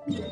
Yep.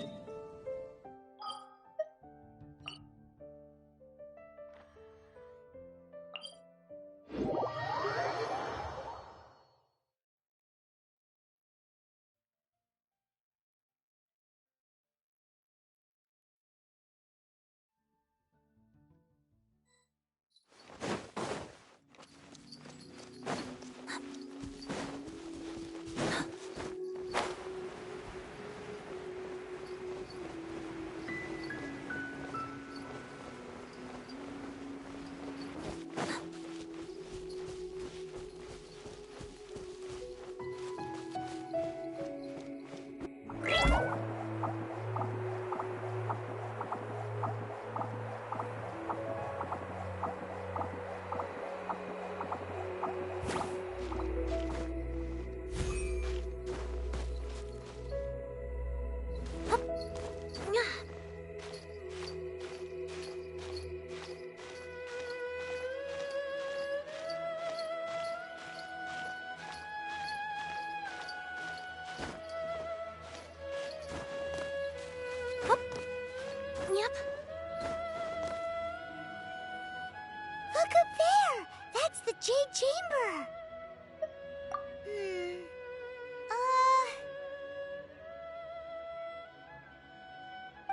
Look up there! That's the Jade Chamber!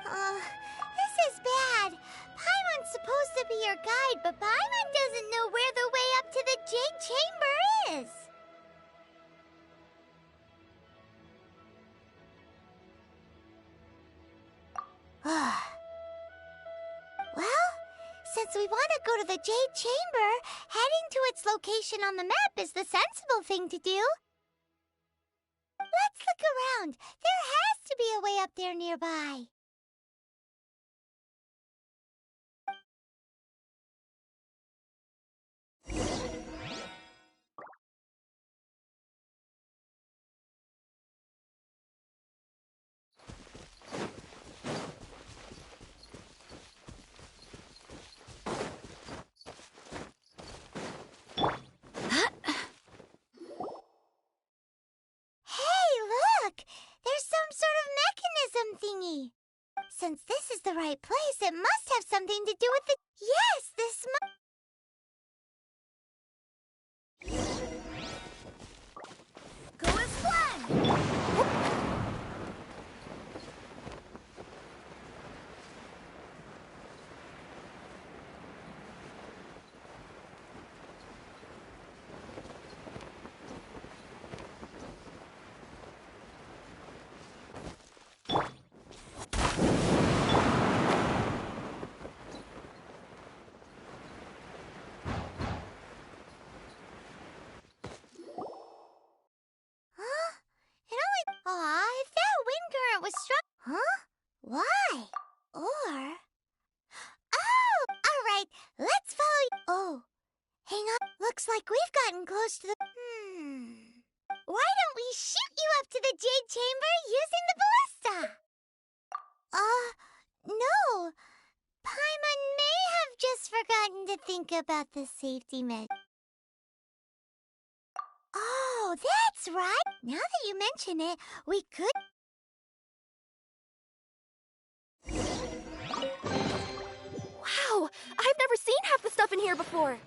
This is bad. Paimon's supposed to be your guide, but Paimon doesn't know where the way up to the Jade Chamber is. Well, since we want to go to the Jade Chamber, heading to its location on the map is the sensible thing to do. Let's look around. There has to be a way up there nearby. There's some sort of mechanism thingy. Since this is the right place, it must have something to do with the... Yes, this must... Go as planned! If that wind current was strong... Huh? Why? Or... Oh! Alright, let's follow... Oh, hang on. Looks like we've gotten close to the... Why don't we shoot you up to the Jade Chamber using the ballista? No. Paimon may have just forgotten to think about the safety measure. Oh, that's right. Now that you mention it, we could... Wow! I've never seen half the stuff in here before!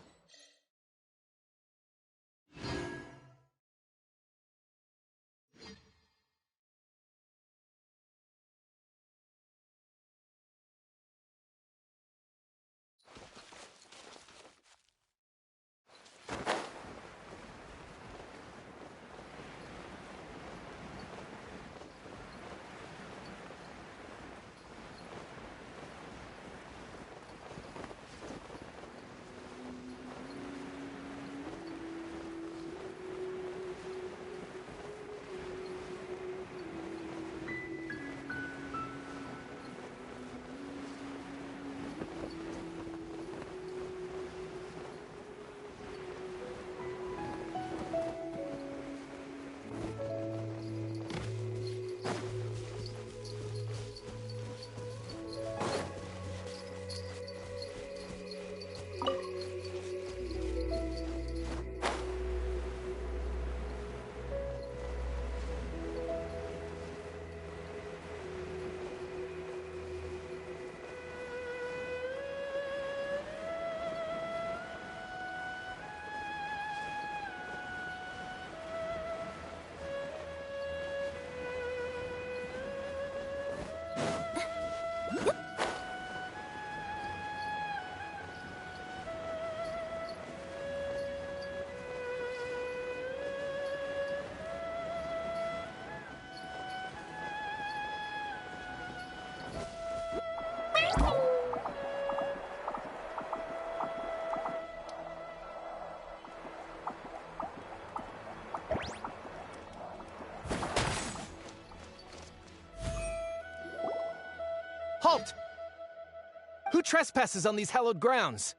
trespasses on these hallowed grounds.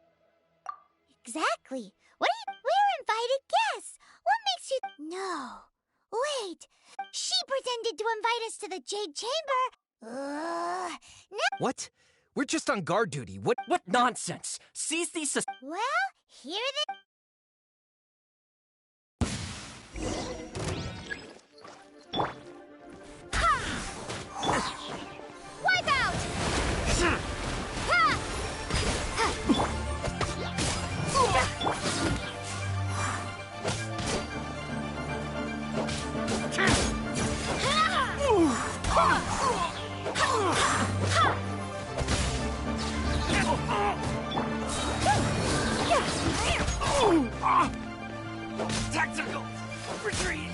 Exactly. We're invited guests. What makes you... No. Wait. She pretended to invite us to the Jade Chamber. No. What? We're just on guard duty. What? What nonsense! Seize these Well, here they... Wipe out! Tactical retreat!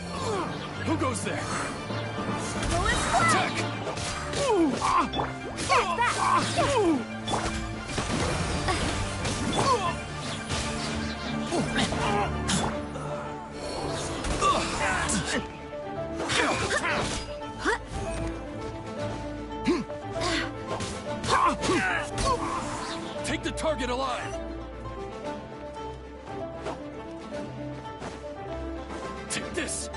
Who goes there? Attack! Take the target alive! Take this!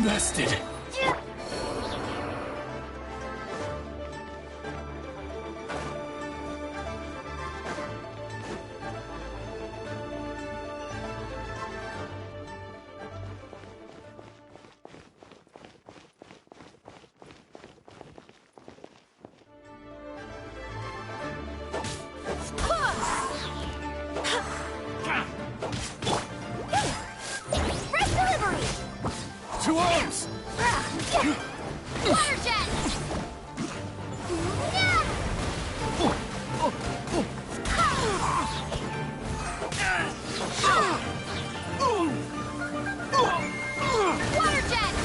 Bested! Fresh delivery! To arms! Water jet! Water jet!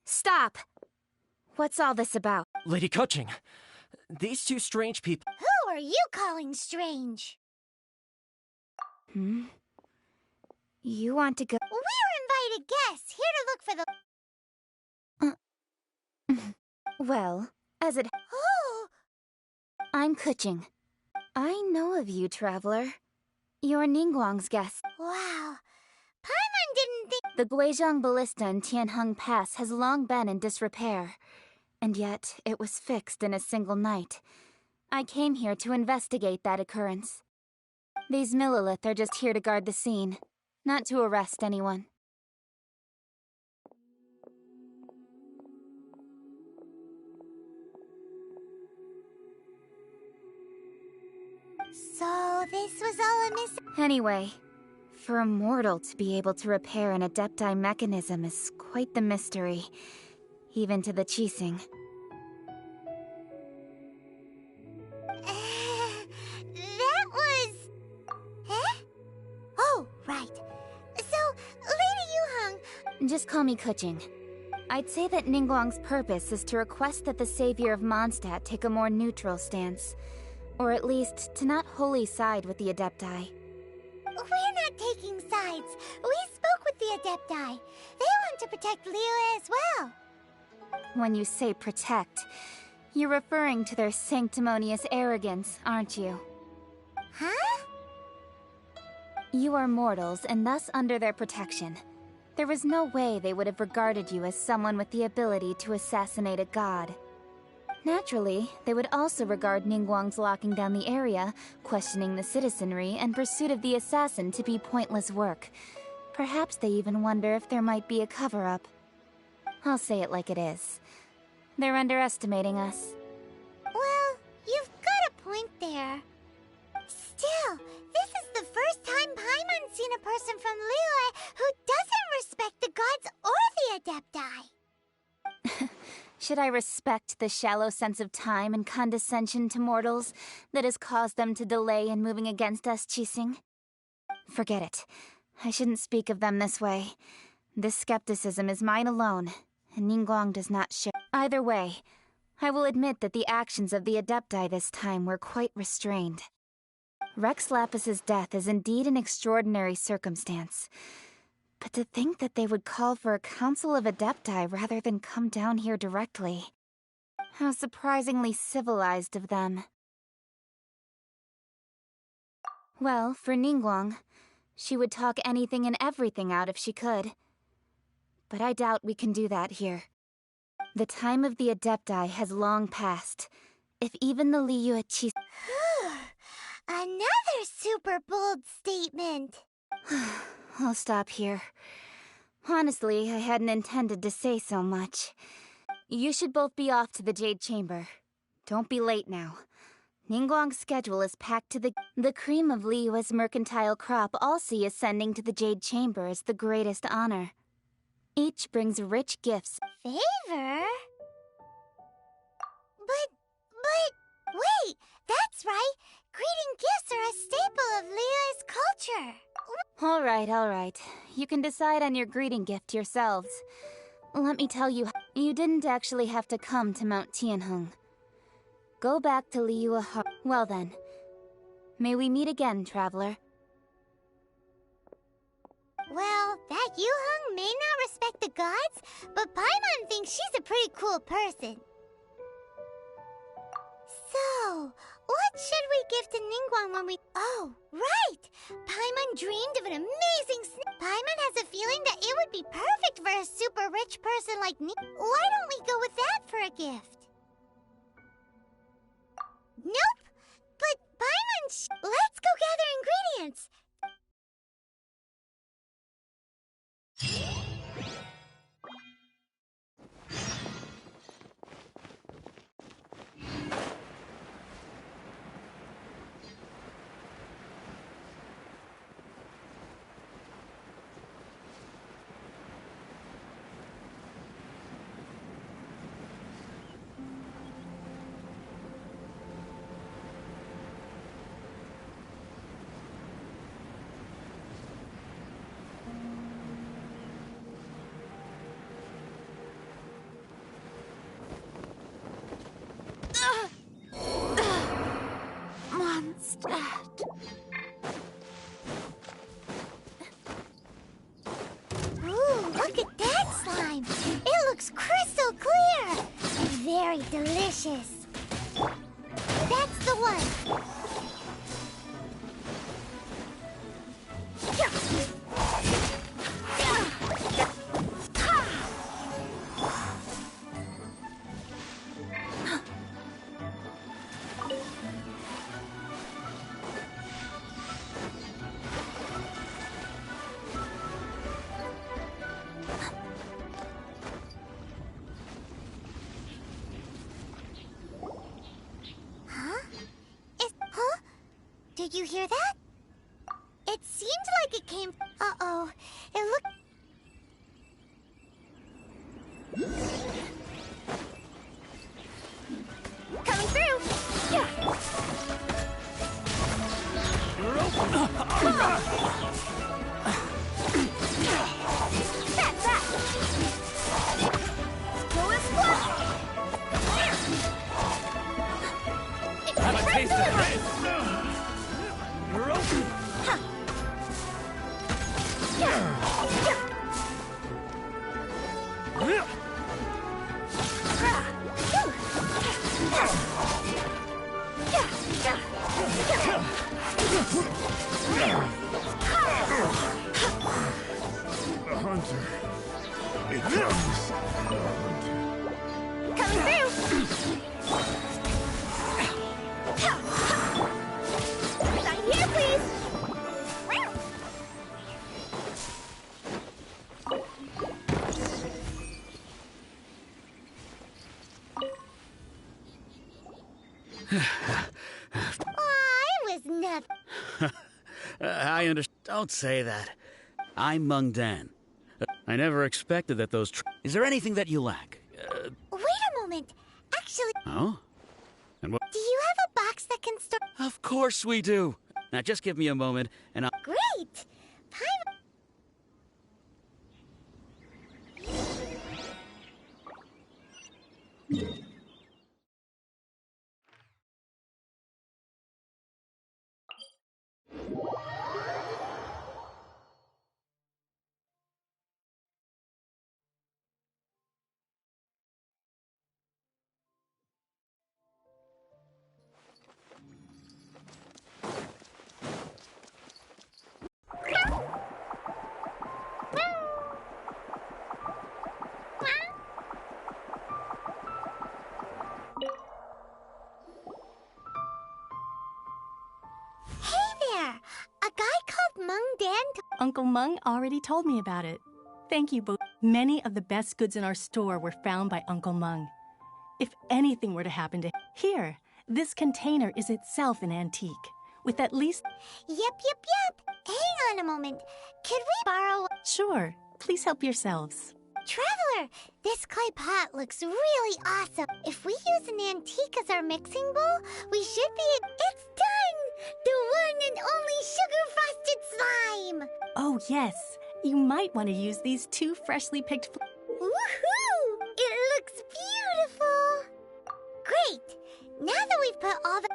Stop! What's all this about? Lady Coaching, these two strange people... Who are you calling strange? Hmm? You want to go... We're invited guests, here to look for the... Well, as it... Oh! I'm Kuching. I know of you, traveler. You're Ningguang's guest. Wow. Paimon didn't think... The Guizhong Ballista in Tianheng Pass has long been in disrepair. And yet, it was fixed in a single night. I came here to investigate that occurrence. These Millilith are just here to guard the scene, not to arrest anyone. So, this was all a Anyway, for a mortal to be able to repair an Adepti mechanism is quite the mystery, even to the Qixing. That was... Eh? Oh, right. So, Lady Yuheng... Just call me Kuching. I'd say that Ningguang's purpose is to request that the savior of Mondstadt take a more neutral stance. Or at least, to not wholly side with the Adepti. We're not taking sides. We spoke with the Adepti. They want to protect Liyue as well. When you say protect, you're referring to their sanctimonious arrogance, aren't you? Huh? You are mortals, and thus under their protection. There was no way they would have regarded you as someone with the ability to assassinate a god. Naturally, they would also regard Ningguang's locking down the area, questioning the citizenry, and pursuit of the assassin to be pointless work. Perhaps they even wonder if there might be a cover-up. I'll say it like it is. They're underestimating us. Well, you've got a point there. Still, this is the first time Paimon's seen a person from Liyue who doesn't respect the gods or the Adepti. Should I respect the shallow sense of time and condescension to mortals that has caused them to delay in moving against us, Qixing? Forget it. I shouldn't speak of them this way. This skepticism is mine alone, and Ningguang does not share. Either way, I will admit that the actions of the Adepti this time were quite restrained. Rex Lapis's death is indeed an extraordinary circumstance. But to think that they would call for a council of Adepti rather than come down here directly. How surprisingly civilized of them. Well, for Ningguang, she would talk anything and everything out if she could. But I doubt we can do that here. The time of the Adepti has long passed. If even the Liyue. Another super bold statement. I'll stop here. Honestly, I hadn't intended to say so much. You should both be off to the Jade Chamber. Don't be late now. Ningguang's schedule is packed to the cream of Liyue's mercantile crop all see ascending to the Jade Chamber as the greatest honor. Each brings rich gifts. Favor? But, wait, that's right. Greeting gifts are a staple of Liyue's culture. All right. You can decide on your greeting gift yourselves. Let me tell you, you didn't actually have to come to Mount Tianheng. Go back to Liyue. Well then, may we meet again, traveler. Well, that Yuheng may not respect the gods, but Paimon thinks she's a pretty cool person. So, what should we give to Ningguang when we... Oh, right! Paimon dreamed of an amazing Paimon has a feeling that it would be perfect for a super rich person like Why don't we go with that for a gift? Nope! But Paimon Let's go gather ingredients! Ooh, look at that slime! It looks crystal clear! Very delicious. That's the one! Did you hear that? It seemed like it came... Uh-oh. It looked... Coming through! Yeah. That's that! Go and splash! Have a taste of this! A hunter. It comes. Coming through! Sign here, please! I was never... I understand. Don't say that. I'm Meng Dan. I never expected that those... Is there anything that you lack? Wait a moment. Actually, Oh? And what... do you have a box that can store... Of course we do. Now just give me a moment, and I'll... Great! Great! A guy called Mung Dan. Uncle Mung already told me about it. Thank you both. Many of the best goods in our store were found by Uncle Mung. If anything were to happen to here, this container is itself an antique, with at least... Yep. Hang on a moment. Could we borrow... Sure, please help yourselves. Traveler, this clay pot looks really awesome. If we use an antique as our mixing bowl, we should be... It's done! The one and only sugar-frosted slime! Oh, yes. You might want to use these 2 freshly picked... Woohoo! It looks beautiful! Great! Now that we've put all the...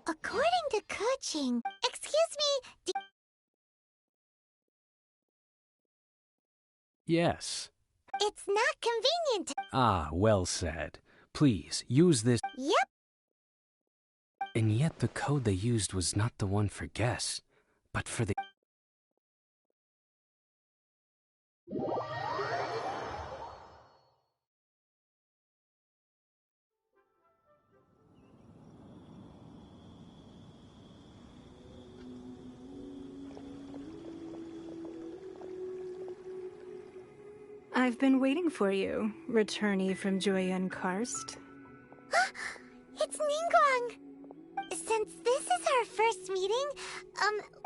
According to Kuching, excuse me, Yes. it's not convenient to... Ah, well said. Please, use this. Yep, And yet the code they used was not the one for guests, but for the... I've been waiting for you, returnee from Joyun Karst. it's Ningguang. Since this is our first meeting,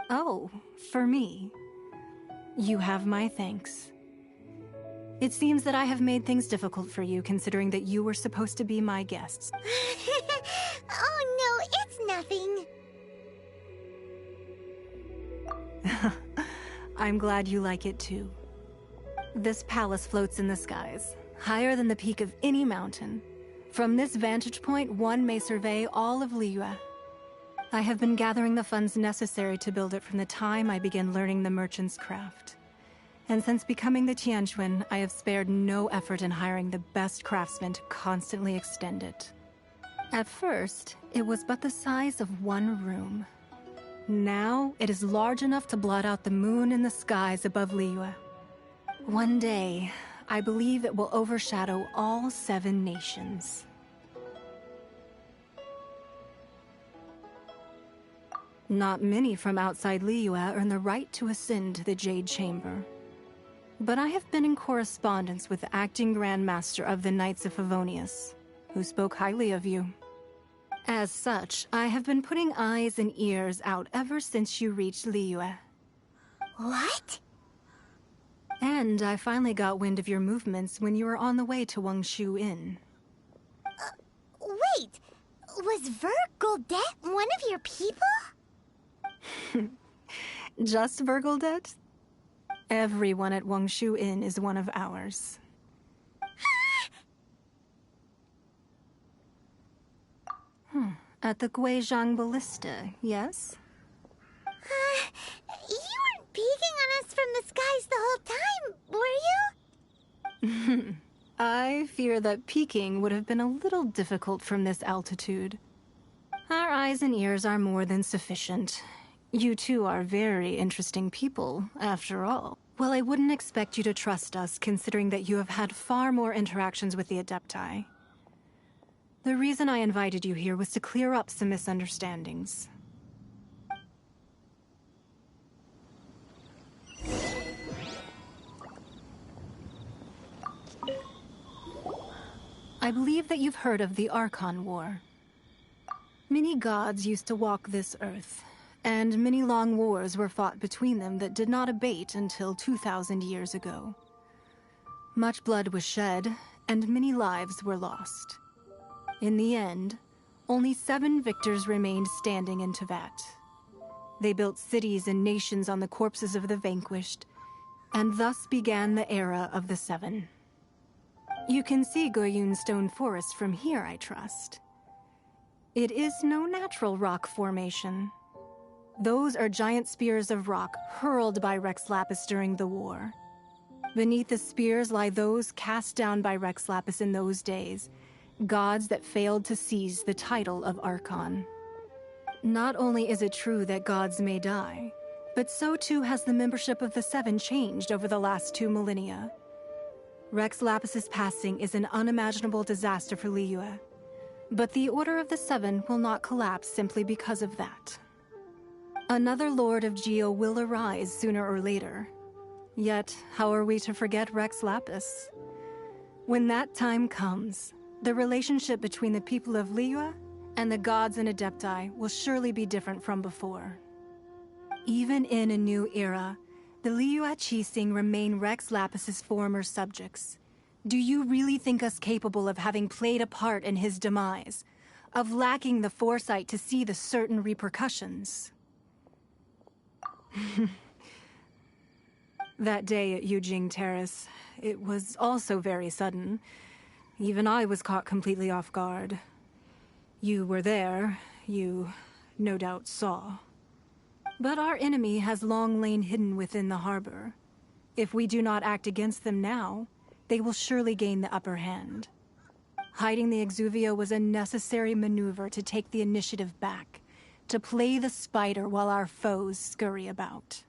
Oh, for me. You have my thanks. It seems that I have made things difficult for you, considering that you were supposed to be my guests. oh no, it's nothing. I'm glad you like it too. This palace floats in the skies, higher than the peak of any mountain. From this vantage point, one may survey all of Liyue. I have been gathering the funds necessary to build it from the time I began learning the merchant's craft. And since becoming the Tianquan, I have spared no effort in hiring the best craftsmen to constantly extend it. At first, it was but the size of one room. Now, it is large enough to blot out the moon in the skies above Liyue. One day, I believe it will overshadow all 7 nations. Not many from outside Liyue earn the right to ascend to the Jade Chamber. But I have been in correspondence with the acting Grand Master of the Knights of Favonius, who spoke highly of you. As such, I have been putting eyes and ears out ever since you reached Liyue. What? And I finally got wind of your movements when you were on the way to Wangshu Inn. Wait, was Ver Goldet one of your people? Just Virgildet? Everyone at Wangshu Inn is one of ours. At the Guizhang Ballista, yes? You weren't peeking on us from the skies the whole time, were you? I fear that peeking would have been a little difficult from this altitude. Our eyes and ears are more than sufficient. You two are very interesting people, after all. Well, I wouldn't expect you to trust us, considering that you have had far more interactions with the Adepti. The reason I invited you here was to clear up some misunderstandings. I believe that you've heard of the Archon War. Many gods used to walk this earth, and many long wars were fought between them that did not abate until 2,000 years ago. Much blood was shed, and many lives were lost. In the end, only 7 victors remained standing in Tevat. They built cities and nations on the corpses of the vanquished, and thus began the era of the 7. You can see Goyun Stone Forest from here, I trust. It is no natural rock formation. Those are giant spears of rock hurled by Rex Lapis during the war. Beneath the spears lie those cast down by Rex Lapis in those days, gods that failed to seize the title of Archon. Not only is it true that gods may die, but so too has the membership of the 7 changed over the last 2 millennia. Rex Lapis's passing is an unimaginable disaster for Liyue, but the Order of the 7 will not collapse simply because of that. Another Lord of Geo will arise sooner or later. Yet, how are we to forget Rex Lapis? When that time comes, the relationship between the people of Liyue and the gods and Adepti will surely be different from before. Even in a new era, the Liyue Qixing remain Rex Lapis's former subjects. Do you really think us capable of having played a part in his demise? Of lacking the foresight to see the certain repercussions? That day at Yujing Terrace, it was also very sudden. Even I was caught completely off guard. You were there, you no doubt saw. But our enemy has long lain hidden within the harbor. If we do not act against them now, they will surely gain the upper hand. Hiding the Exuvio was a necessary maneuver to take the initiative back, to play the spider while our foes scurry about.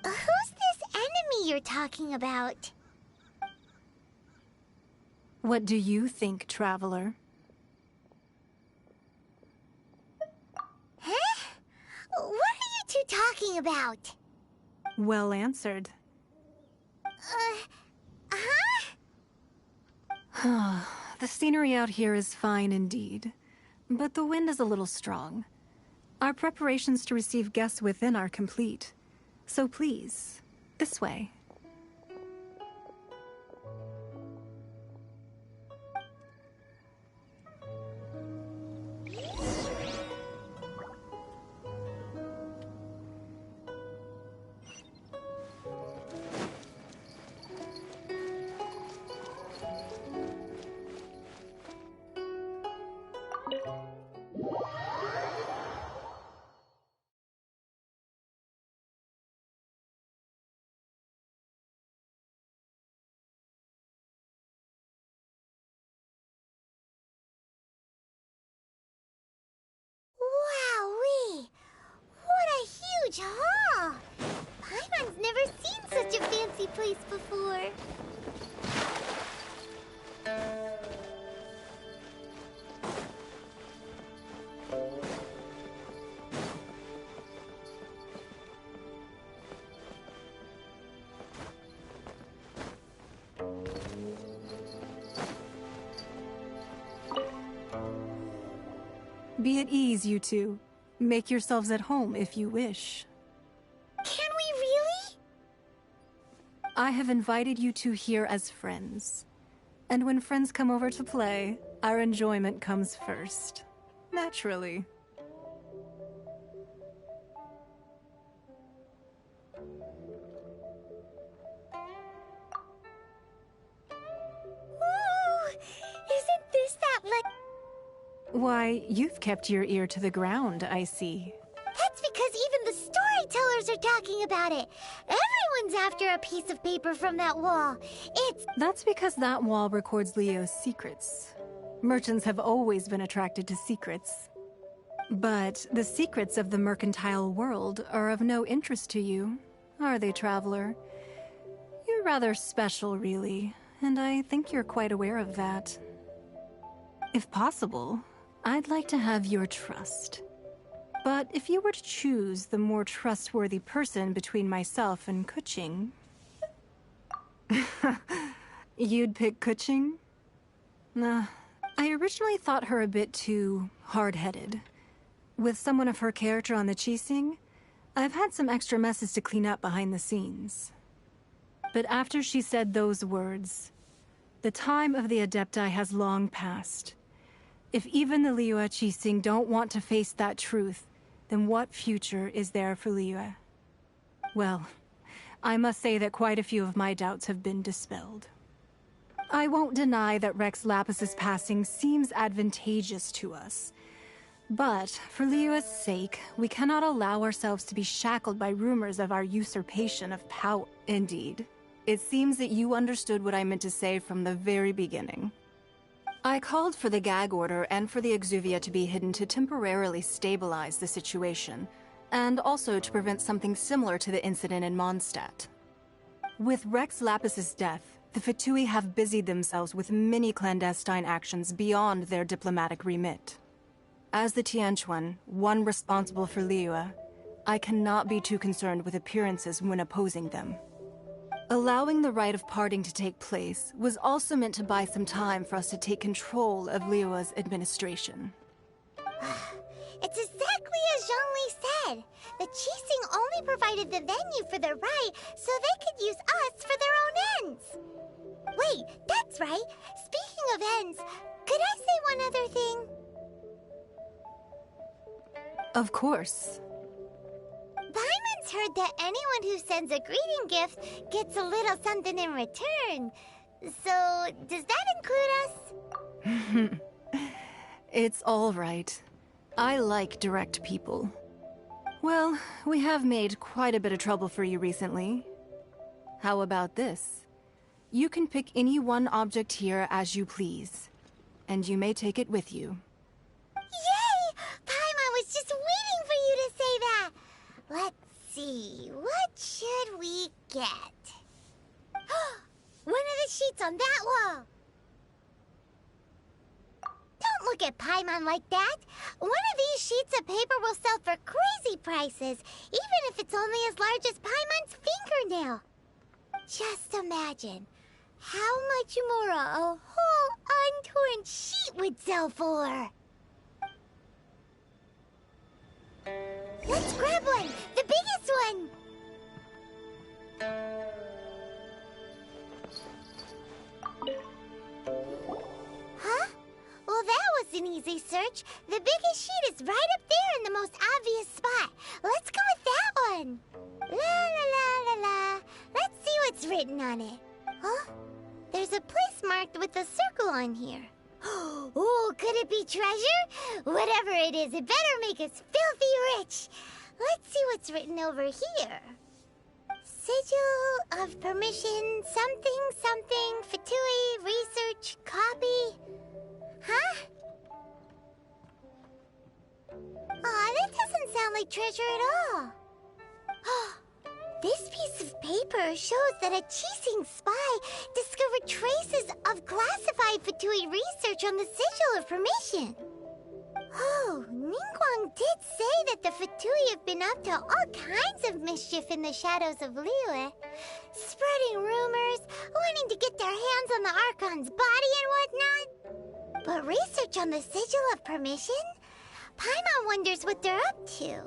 Who's this enemy you're talking about? What do you think, traveler? Huh? What are you two talking about? Well answered. The scenery out here is fine indeed, but the wind is a little strong. Our preparations to receive guests within are complete, so please, this way. Wowee! What a huge hall! Paimon's never seen such a fancy place before. Be at ease, you two. Make yourselves at home if you wish. Can we really? I have invited you two here as friends. And when friends come over to play, our enjoyment comes first. Naturally. Ooh, isn't this that like... Why, you've kept your ear to the ground, I see. That's because even the storytellers are talking about it. Everyone's after a piece of paper from that wall. That's because that wall records Leo's secrets. Merchants have always been attracted to secrets. But the secrets of the mercantile world are of no interest to you, are they, traveler? You're rather special, really, and I think you're quite aware of that. If possible, I'd like to have your trust. But if you were to choose the more trustworthy person between myself and Kuching... You'd pick Kuching? Nah, I originally thought her a bit too hard-headed. With someone of her character on the Qixing, I've had some extra messes to clean up behind the scenes. But after she said those words, the time of the Adepti has long passed. If even the Liyue Qixing don't want to face that truth, then what future is there for Liyue? Well, I must say that quite a few of my doubts have been dispelled. I won't deny that Rex Lapis's passing seems advantageous to us. But, for Liyue's sake, we cannot allow ourselves to be shackled by rumors of our usurpation of power. Indeed. It seems that you understood what I meant to say from the very beginning. I called for the gag order and for the Exuvia to be hidden to temporarily stabilize the situation, and also to prevent something similar to the incident in Mondstadt. With Rex Lapis's death, the Fatui have busied themselves with many clandestine actions beyond their diplomatic remit. As the Tianquan, one responsible for Liyue, I cannot be too concerned with appearances when opposing them. Allowing the rite of parting to take place was also meant to buy some time for us to take control of Liyue's administration. It's exactly as Zhongli said. The Qixing only provided the venue for the rite so they could use us for their own ends. Wait, that's right. Speaking of ends, could I say one other thing? Of course. Paimon's heard that anyone who sends a greeting gift gets a little something in return. So, does that include us? It's all right. I like direct people. Well, we have made quite a bit of trouble for you recently. How about this? You can pick any one object here as you please, and you may take it with you. Yay! Paimon was just waiting for you to say that! Let's see, what should we get? One of the sheets on that wall! Don't look at Paimon like that! One of these sheets of paper will sell for crazy prices, even if it's only as large as Paimon's fingernail. Just imagine how much more a whole untorn sheet would sell for. Let's grab one! The biggest one! Huh? Well, that was an easy search. The biggest sheet is right up there in the most obvious spot. Let's go with that one. La la la la la. Let's see what's written on it. Huh? There's a place marked with a circle on here. Oh, could it be treasure? Whatever it is, it better make us filthy rich. Let's see what's written over here. Sigil of permission, something, something, Fatui, research, copy. Huh? Aw, that doesn't sound like treasure at all. This piece of paper shows that a Qixing spy discovered traces of classified Fatui research on the Sigil of Permission. Oh, Ningguang did say that the Fatui have been up to all kinds of mischief in the shadows of Liyue, spreading rumors, wanting to get their hands on the Archon's body and whatnot. But research on the Sigil of Permission? Paimon wonders what they're up to.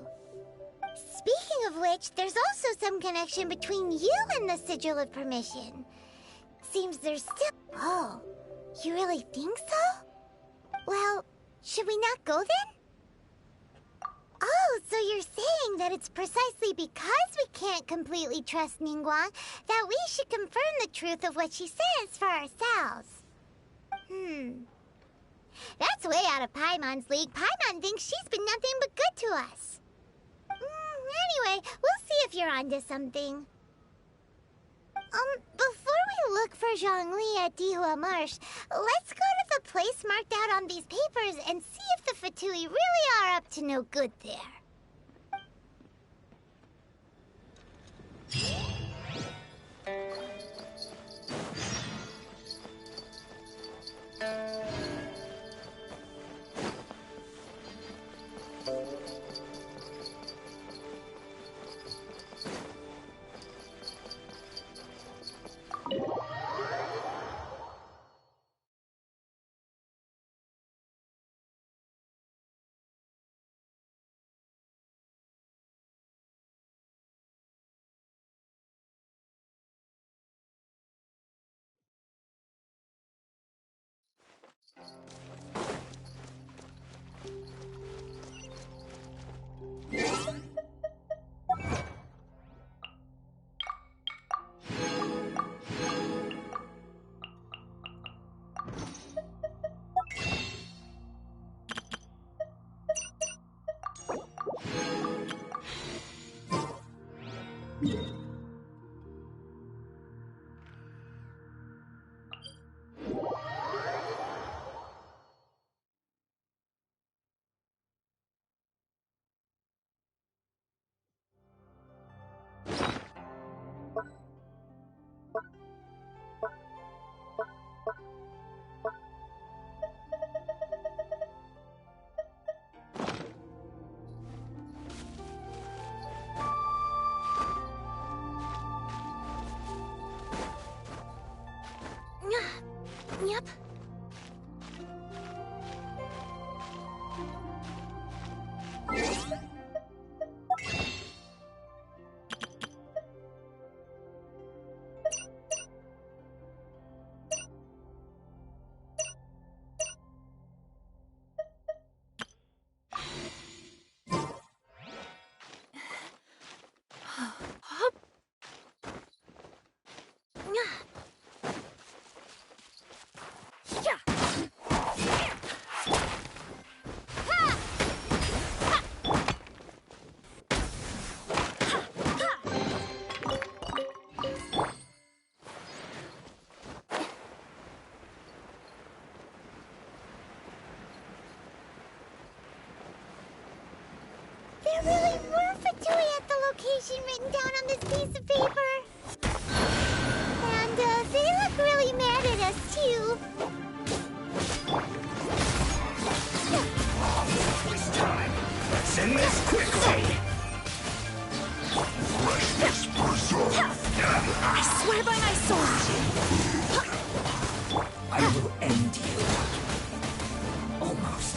Speaking of which, there's also some connection between you and the Sigil of Permission. Seems there's still... Oh, you really think so? Well, should we not go then? Oh, so you're saying that it's precisely because we can't completely trust Ningguang that we should confirm the truth of what she says for ourselves. That's way out of Paimon's league. Paimon thinks she's been nothing but good to us. Anyway, we'll see if you're onto something. Before we look for Zhongli at Dihua Marsh, let's go to the place marked out on these papers and see if the Fatui really are up to no good there. Yep. There really were Fatui at the location written down on this piece of paper. And they look really mad at us, too. It's time. Let's end this quickly. Freshness preserved. I swear by my sword! I will end you. Almost.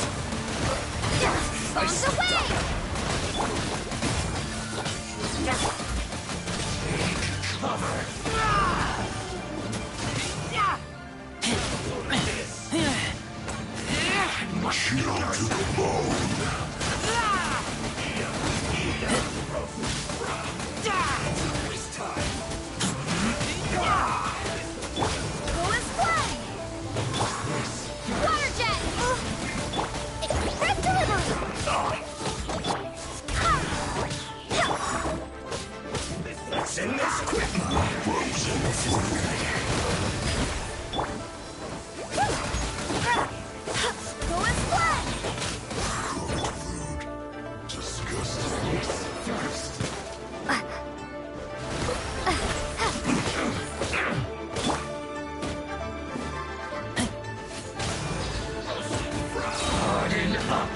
On the way! Take cover. Chill to the bone. Waste time. Go and fly! Water jet! Express delivery! Let's end this quick. Frozen food. Go and fly! Disgusting. Thirst. Harden up.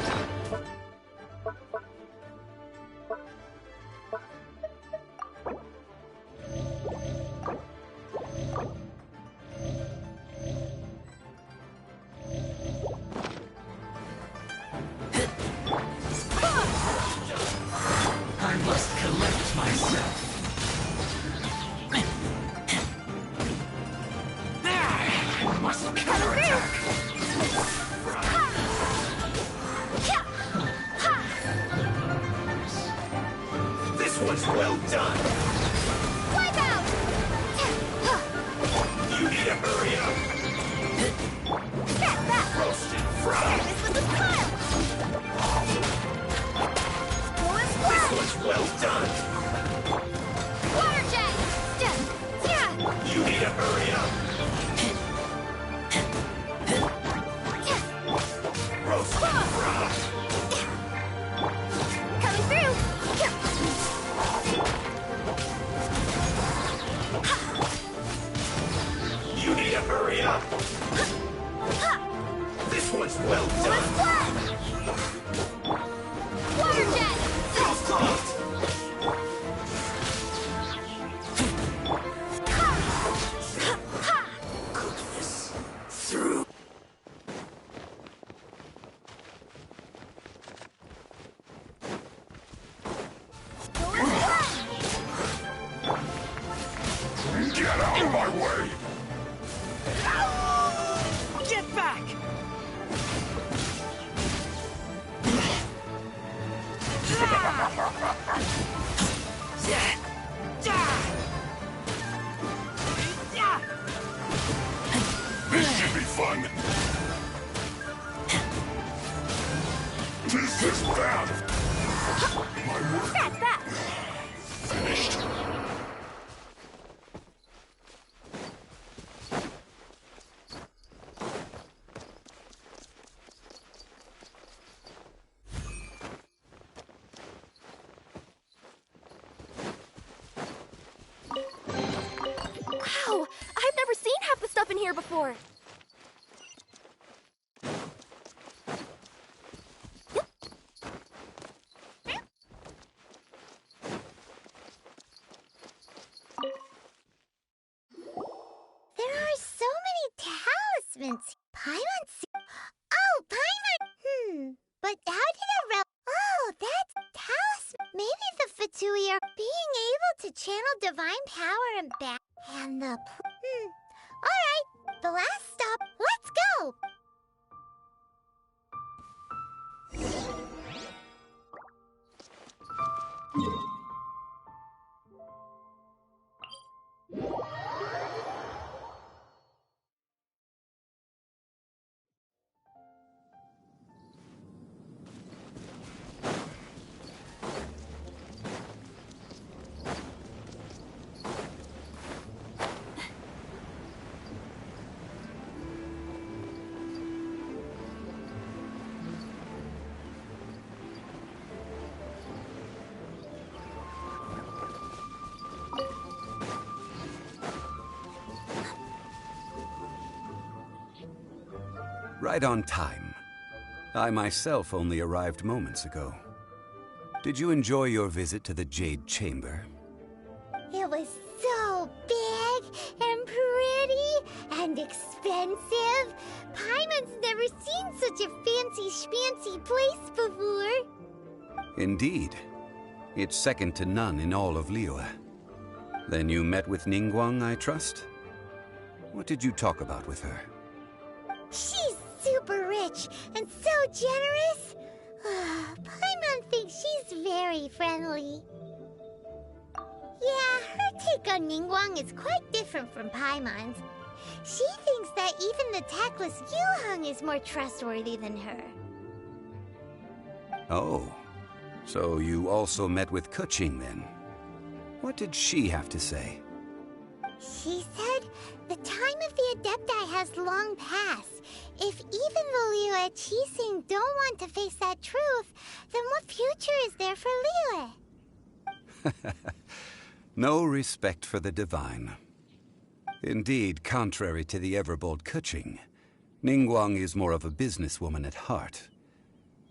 I must collect myself. I must counterattack. This one's well done. Wipe out! You need to hurry up. Get back! Roasted fried. This was a pile! Go and This fly! one's well done. Water jet! Yeah! This should be fun. This is bad. My work. That's that. Finished. Wow, I've never seen half the stuff in here before. There are so many talismans. Paimon. Oh, Paimon. But how did a Oh, that's talisman. Maybe the Fatui are being able to channel divine power and back. And the All right, the last stop. Let's go. Right on time. I myself only arrived moments ago. Did you enjoy your visit to the Jade Chamber? It was so big and pretty and expensive. Paimon's never seen such a fancy schmancy place before. Indeed. It's second to none in all of Liyue. Then you met with Ningguang, I trust? What did you talk about with her? She's super rich and so generous. Paimon thinks she's very friendly. Yeah, her take on Ningguang is quite different from Paimon's. She thinks that even the tactless Yuheng is more trustworthy than her. Oh, so you also met with Keqing then? What did she have to say? She said the time of the Adepti has long passed. If even the Liyue Qixing don't want to face that truth, then what future is there for Liyue? No respect for the divine. Indeed, contrary to the ever-bold Keqing, Ningguang is more of a businesswoman at heart,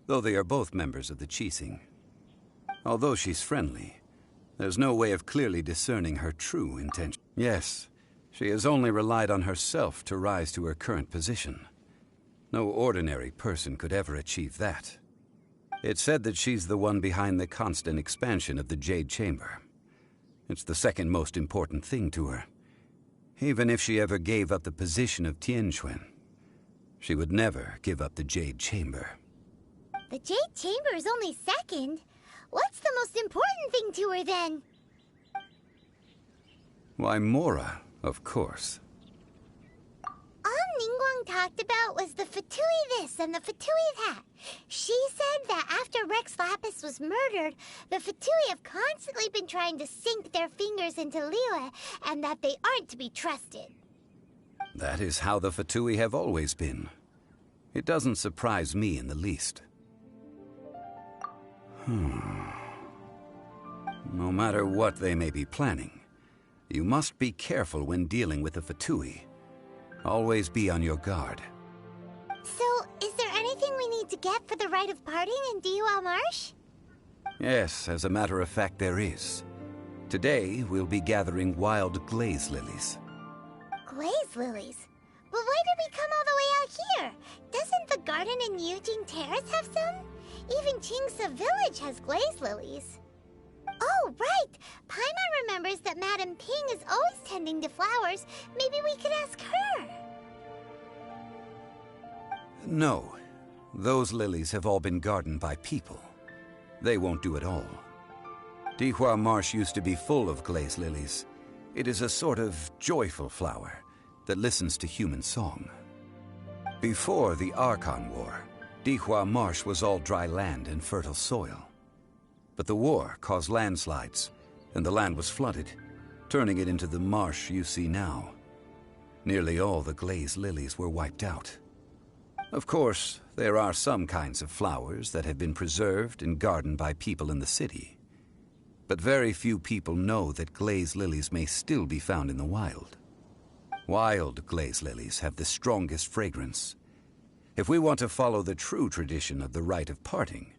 though they are both members of the Qixing. Although she's friendly, there's no way of clearly discerning her true intention. Yes, she has only relied on herself to rise to her current position. No ordinary person could ever achieve that. It's said that she's the one behind the constant expansion of the Jade Chamber. It's the second most important thing to her. Even if she ever gave up the position of Tianquan, she would never give up the Jade Chamber. The Jade Chamber is only second. What's the most important thing to her then? Why, Mora, of course. All Ningguang talked about was the Fatui this and the Fatui that. She said that after Rex Lapis was murdered, the Fatui have constantly been trying to sink their fingers into Liyue, and that they aren't to be trusted. That is how the Fatui have always been. It doesn't surprise me in the least. No matter what they may be planning, you must be careful when dealing with the Fatui. Always be on your guard. So, is there anything we need to get for the rite of parting in Diwa Marsh? Yes, as a matter of fact, there is. Today, we'll be gathering wild glaze lilies. Glaze lilies? But why did we come all the way out here? Doesn't the garden in Yujing Terrace have some? Even Qingse Village has glaze lilies. Oh, right! Paimon remembers that Madame Ping is always tending to flowers. Maybe we could ask her. No. Those lilies have all been gardened by people. they won't do at all. Dihua Marsh used to be full of glaze lilies. It is a sort of joyful flower that listens to human song. Before the Archon War, Dihua Marsh was all dry land and fertile soil. But the war caused landslides, and the land was flooded, turning it into the marsh you see now. Nearly all the glaze lilies were wiped out. Of course, there are some kinds of flowers that have been preserved and gardened by people in the city. But very few people know that glaze lilies may still be found in the wild. Wild glaze lilies have the strongest fragrance. If we want to follow the true tradition of the rite of parting,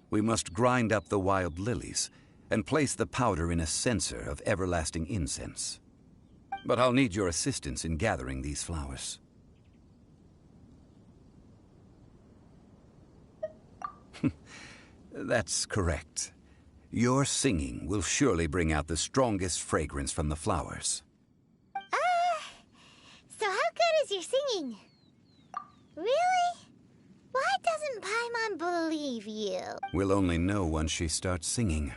we must grind up the wild lilies and place the powder in a censer of everlasting incense. But I'll need your assistance in gathering these flowers. That's correct. Your singing will surely bring out the strongest fragrance from the flowers. So how good is your singing? Really? Why doesn't Paimon believe you? We'll only know once she starts singing.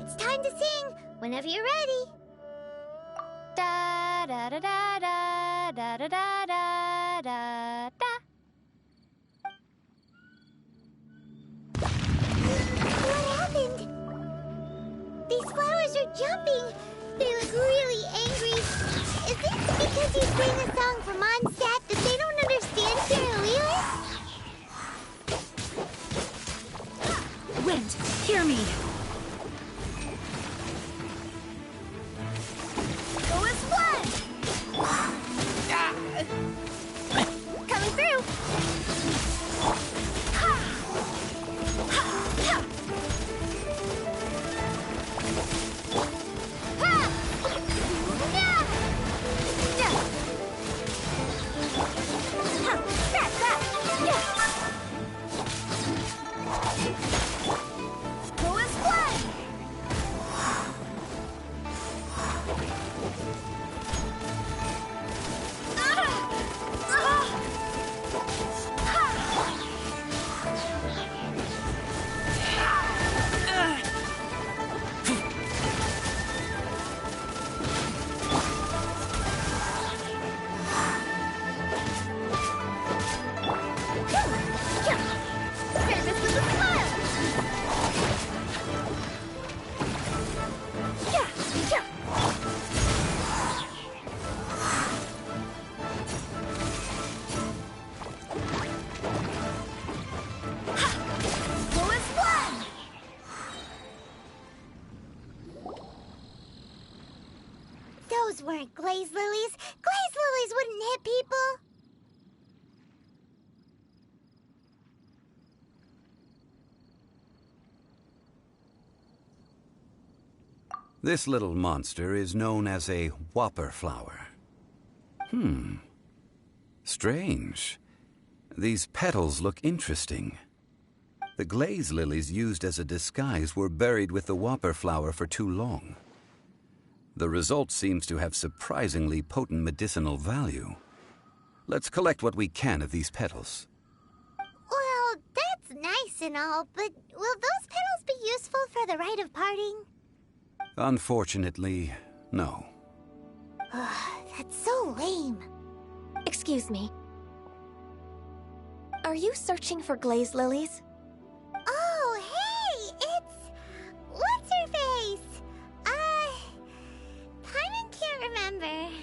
It's time to sing, whenever you're ready. Da da da da da da da da da da da. What happened? These flowers are jumping. They look really angry. Is this because you sang a song for Mondstadt that they don't understand here at Lewis? Wind, hear me. Go as one. Coming through. Ha! Ha! Ha! Ha! Yeah! Yeah! Ha! That! Yeah! Go as one. Service with a smile. Yeah, yeah. Go as one. Those weren't glaze lilies. Glaze lilies wouldn't hit people. This little monster is known as a whopper flower. Strange. These petals look interesting. The glaze lilies used as a disguise were buried with the whopper flower for too long. The result seems to have surprisingly potent medicinal value. Let's collect what we can of these petals. Well, that's nice and all, but will those petals be useful for the rite of parting? Unfortunately, no. That's so lame. Excuse me. Are you searching for glaze lilies? Oh, hey! It's... What's her face? Paimon can't remember.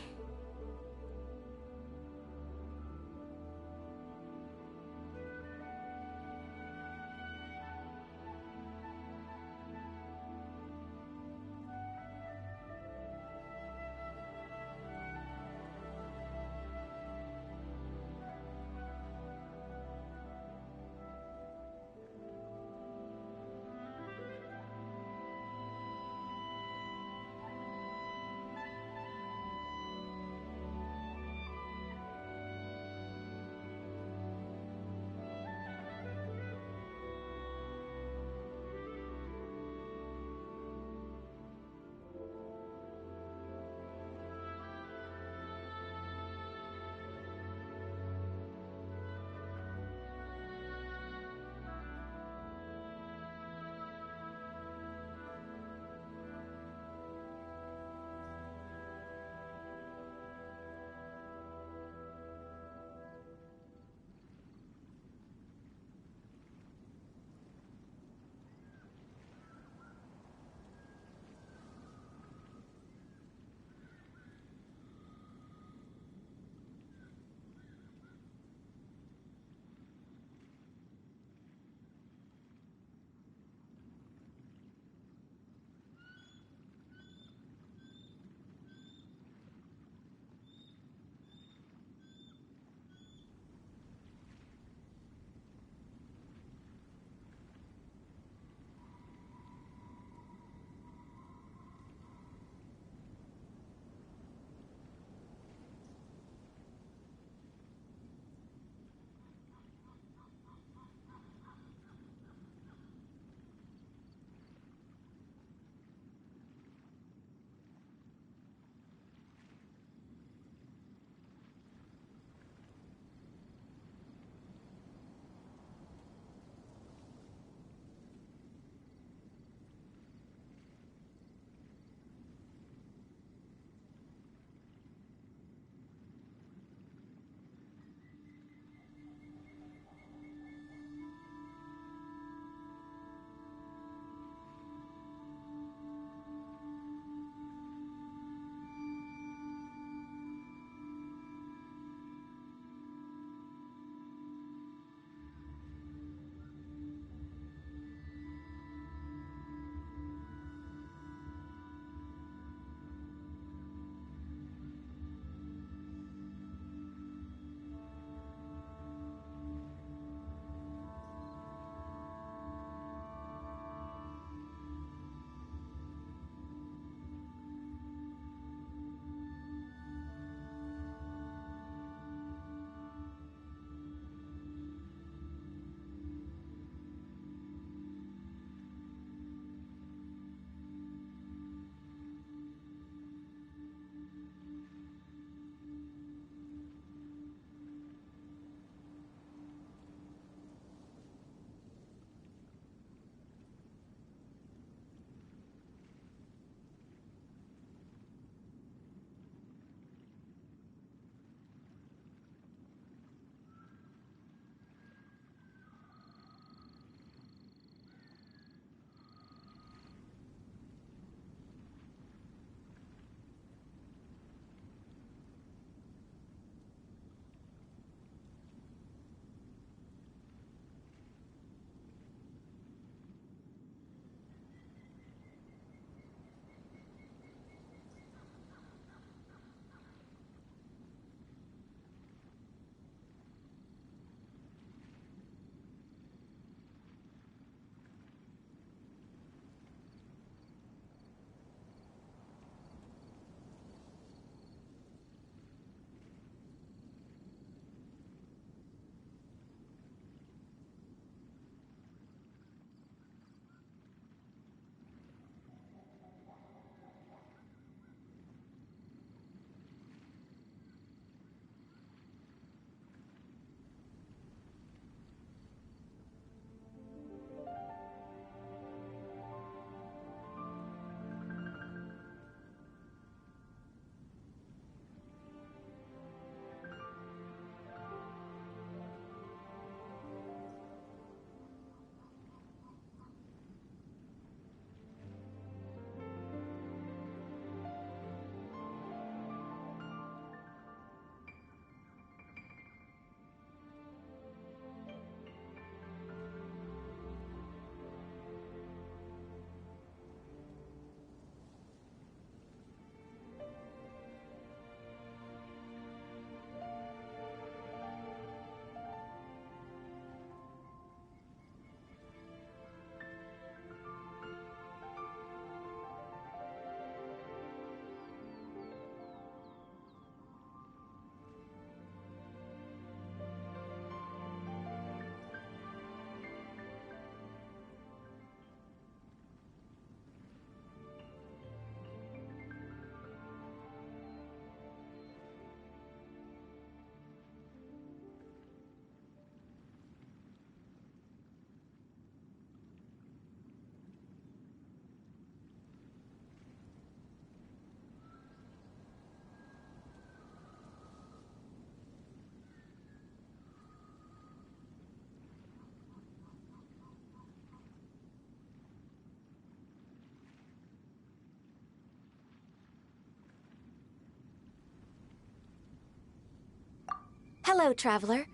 Hello, traveler.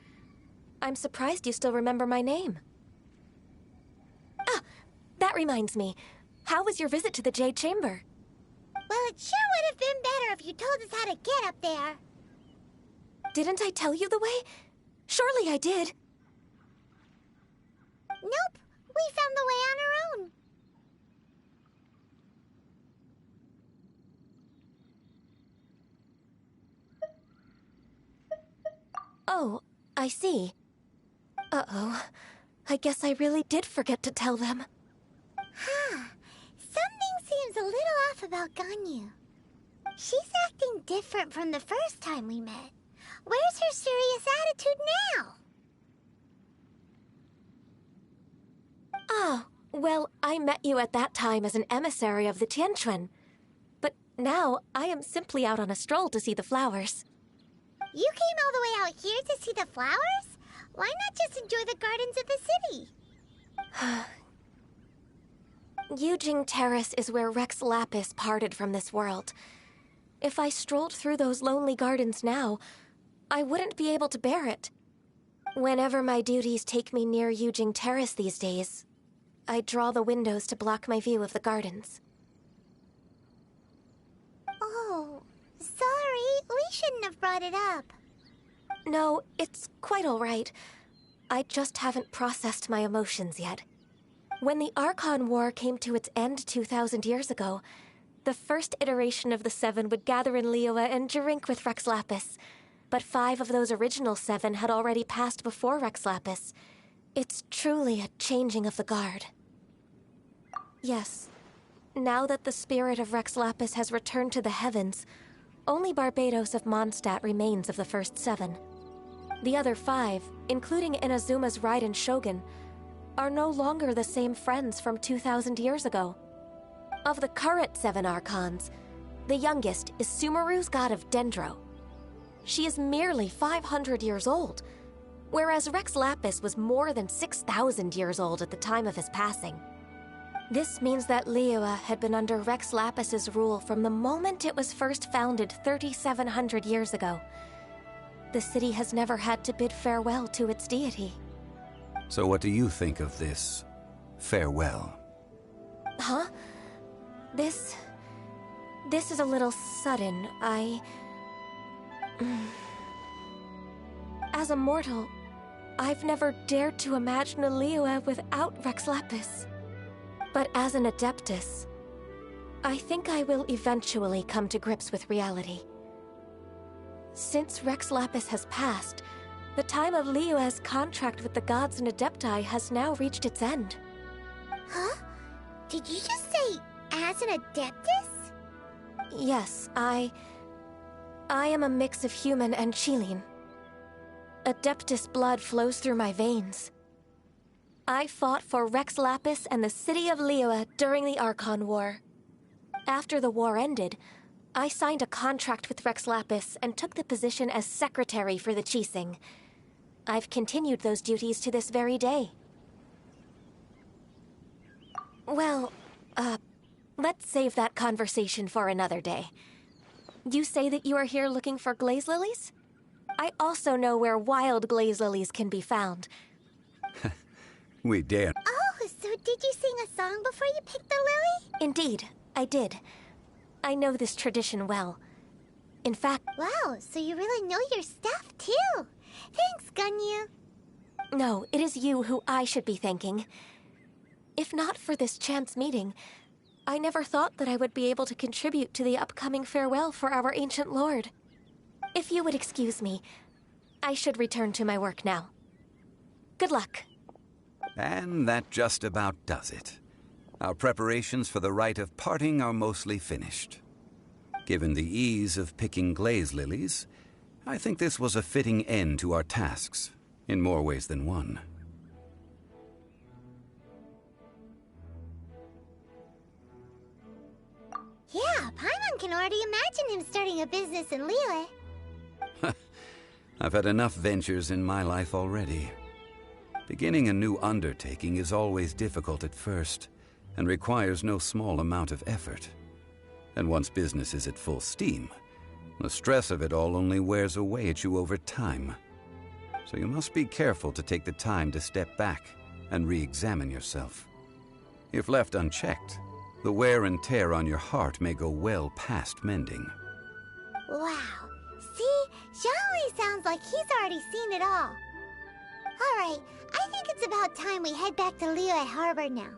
I'm surprised you still remember my name. Ah, that reminds me. How was your visit to the Jade Chamber? Well, it sure would have been better if you told us how to get up there. Didn't I tell you the way? Surely I did. Nope, we found the way on our own. Oh, I see. Uh-oh. I guess I really did forget to tell them. Huh. Something seems a little off about Ganyu. She's acting different from the first time we met. Where's her serious attitude now? Ah, well, I met you at that time as an emissary of the Tianquan. But now, I am simply out on a stroll to see the flowers. You came all the way out here to see the flowers? Why not just enjoy the gardens of the city? Yujing Terrace is where Rex Lapis parted from this world. If I strolled through those lonely gardens now, I wouldn't be able to bear it. Whenever my duties take me near Yujing Terrace these days, I draw the windows to block my view of the gardens. Oh, sorry. We shouldn't have brought it up. No, it's quite all right. I just haven't processed my emotions yet. When the Archon War came to its end 2,000 years ago, the first iteration of the Seven would gather in Liyue and drink with Rex Lapis. But 5 of those original 7 had already passed before Rex Lapis. It's truly a changing of the guard. Yes, now that the spirit of Rex Lapis has returned to the heavens, only Barbados of Mondstadt remains of the first 7. The other 5, including Inazuma's Raiden Shogun, are no longer the same friends from 2,000 years ago. Of the current 7 Archons, the youngest is Sumeru's god of Dendro. She is merely 500 years old, whereas Rex Lapis was more than 6,000 years old at the time of his passing. This means that Liyue had been under Rex Lapis's rule from the moment it was first founded 3,700 years ago. The city has never had to bid farewell to its deity. So what do you think of this farewell? Huh? This is a little sudden. As a mortal, I've never dared to imagine a Liyue without Rex Lapis. But as an Adeptus, I think I will eventually come to grips with reality. Since Rex Lapis has passed, the time of Liyue's contract with the gods and Adepti has now reached its end. Huh? Did you just say, as an Adeptus? Yes, I am a mix of human and Qilin. Adeptus blood flows through my veins. I fought for Rex Lapis and the city of Liyue during the Archon War. After the war ended, I signed a contract with Rex Lapis and took the position as secretary for the Qixing. I've continued those duties to this very day. Well, let's save that conversation for another day. You say that you are here looking for glaze lilies? I also know where wild glaze lilies can be found. We dare. Oh, so did you sing a song before you picked the lily? Indeed, I did. I know this tradition well. In fact... Wow, so you really know your stuff, too. Thanks, Ganyu. No, it is you who I should be thanking. If not for this chance meeting, I never thought that I would be able to contribute to the upcoming farewell for our ancient lord. If you would excuse me, I should return to my work now. Good luck. And that just about does it. Our preparations for the rite of parting are mostly finished. Given the ease of picking glaze lilies, I think this was a fitting end to our tasks, in more ways than one. Yeah, Paimon can already imagine him starting a business in Liyue. I've had enough ventures in my life already. Beginning a new undertaking is always difficult at first, and requires no small amount of effort. And once business is at full steam, the stress of it all only wears away at you over time. So you must be careful to take the time to step back and re-examine yourself. If left unchecked, the wear and tear on your heart may go well past mending. Wow. See? Zhongli sounds like he's already seen it all. Alright, I think it's about time we head back to Liyue Harbor now.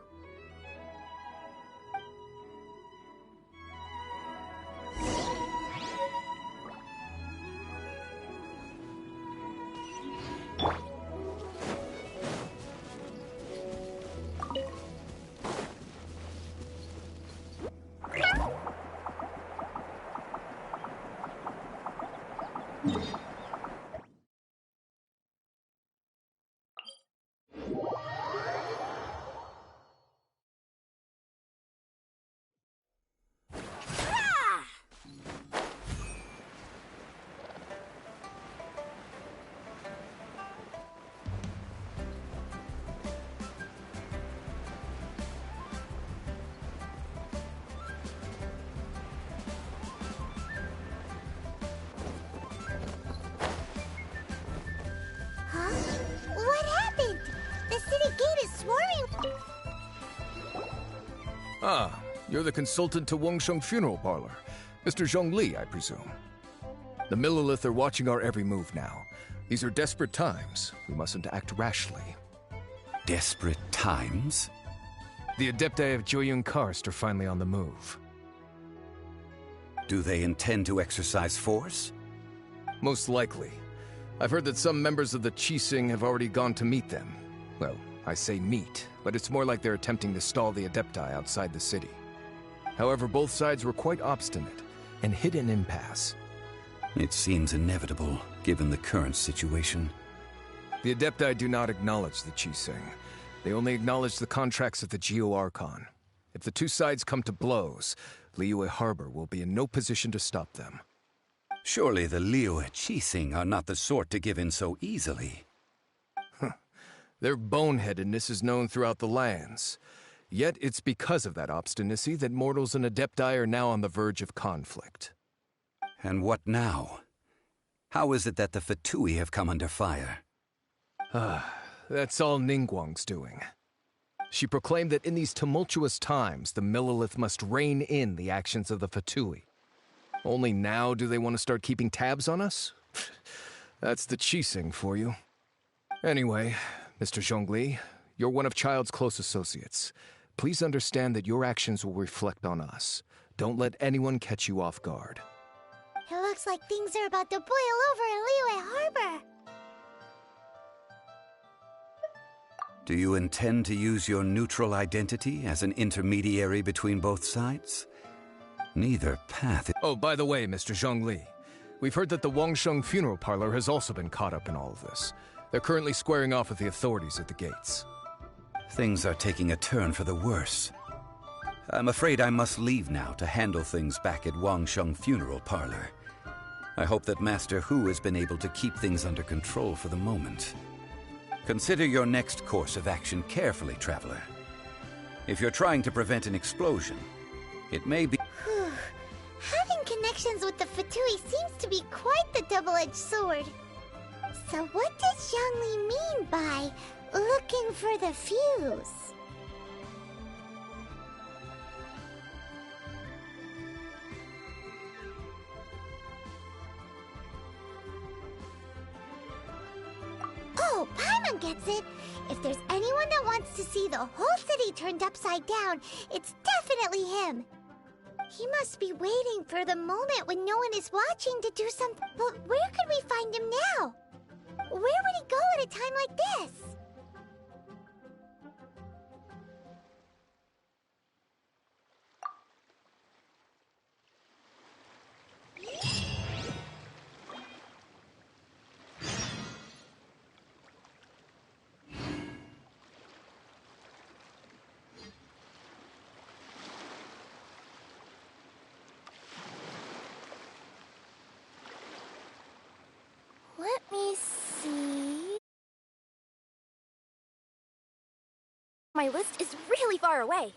Huh? What happened? The city gate is swarming. Ah, you're the consultant to Wangsheng Funeral Parlor. Mr. Zhongli, I presume. The Millilith are watching our every move now. These are desperate times. We mustn't act rashly. Desperate times? The Adepti of Joyun Karst are finally on the move. Do they intend to exercise force? Most likely. I've heard that some members of the Qixing have already gone to meet them. Well, I say meet, but it's more like they're attempting to stall the Adepti outside the city. However, both sides were quite obstinate and hit an impasse. It seems inevitable, given the current situation. The Adepti do not acknowledge the Qixing. They only acknowledge the contracts of the Geo-Archon. If the two sides come to blows, Liyue Harbor will be in no position to stop them. Surely the Liyue Qixing are not the sort to give in so easily. Their boneheadedness is known throughout the lands. Yet it's because of that obstinacy that mortals and Adepti are now on the verge of conflict. And what now? How is it that the Fatui have come under fire? That's all Ningguang's doing. She proclaimed that in these tumultuous times, the Millilith must rein in the actions of the Fatui. Only now do they want to start keeping tabs on us? That's the Qixing for you. Anyway, Mr. Zhongli, you're one of Child's close associates. Please understand that your actions will reflect on us. Don't let anyone catch you off guard. It looks like things are about to boil over in Liyue Harbor. Do you intend to use your neutral identity as an intermediary between both sides? Neither path... Oh, by the way, Mr. Zhongli, we've heard that the Wangsheng Funeral Parlor has also been caught up in all of this. They're currently squaring off with the authorities at the gates. Things are taking a turn for the worse. I'm afraid I must leave now to handle things back at Wangsheng Funeral Parlor. I hope that Master Hu has been able to keep things under control for the moment. Consider your next course of action carefully, Traveler. If you're trying to prevent an explosion, it may be... Having connections with the Fatui seems to be quite the double-edged sword. So what does Zhongli mean by looking for the fuse? Oh, Paimon gets it! If there's anyone that wants to see the whole city turned upside down, it's definitely him! He must be waiting for the moment when no one is watching to do something. But where could we find him now? Where would he go at a time like this? Let me see... My list is really far away.